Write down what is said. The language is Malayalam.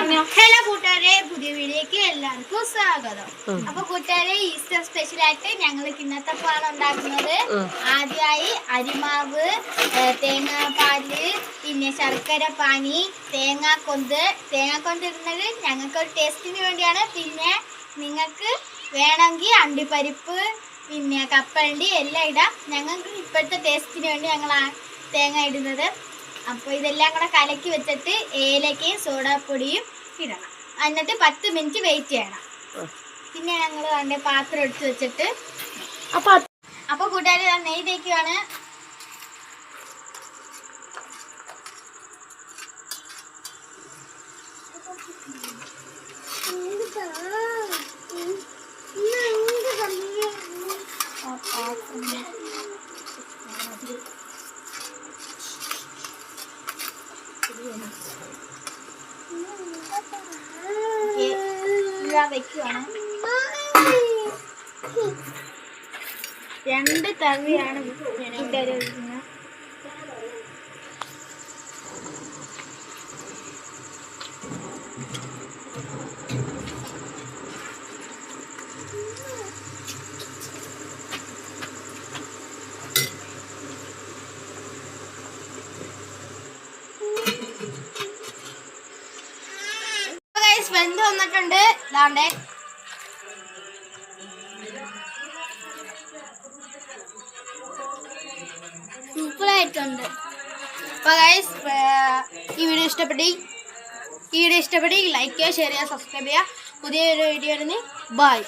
ഹലോ കൂട്ടുകാരെ, പുതിയ വീഡിയോക്ക് എല്ലാവർക്കും സ്വാഗതം. അപ്പൊ കൂട്ടുകാരെ, ഈസ്റ്റർ സ്പെഷ്യൽ ആയിട്ട് ഞങ്ങൾ കിണ്ണത്തപ്പാണ് ഉണ്ടാക്കുന്നത്. ആദ്യമായി അരിമാവ്, തേങ്ങാപ്പാല്, പിന്നെ ശർക്കര പാനി, തേങ്ങാക്കൊന്ത് ഇടുന്നത് ഞങ്ങൾക്ക് ടേസ്റ്റിന് വേണ്ടിയാണ്. പിന്നെ നിങ്ങൾക്ക് വേണമെങ്കിൽ അണ്ടിപ്പരിപ്പ്, പിന്നെ കപ്പലണ്ടി എല്ലാം ഇടാം. ഞങ്ങൾക്ക് ഇപ്പോഴത്തെ ടേസ്റ്റിന് വേണ്ടി ഞങ്ങൾ തേങ്ങ ഇടുന്നത്. അപ്പോൾ ഇതെല്ലാം കൂടെ കലക്കി വെച്ചിട്ട് ഏലക്കയും സോഡാപ്പൊടിയും ഇടണം. എന്നിട്ട് 10 മിനിറ്റ് വെയിറ്റ് ചെയ്യണം. പിന്നെ ഞങ്ങൾ അതിൻ്റെ പാത്രം എടുത്ത് വെച്ചിട്ട് അപ്പോൾ കൂട്ടുകാർ നെയ്യ് തേക്കുകയാണ്. വെക്കുകയാണ്. 2 തവിയാണ് കൂട്ടുകാർ വെക്കുന്നത്. വെന്ത് വന്നിട്ടുണ്ട്. ഇതാണ്ടേ സൂപ്പറായിട്ടുണ്ട്. അപ്പോൾ ഗൈസ്, ഈ വീഡിയോ ഇഷ്ടപ്പെട്ടെങ്കിൽ ലൈക്ക് ചെയ്യുക, ഷെയർ ചെയ്യുക, സബ്സ്ക്രൈബ് ചെയ്യുക. പുതിയൊരു വീഡിയോ ബൈ.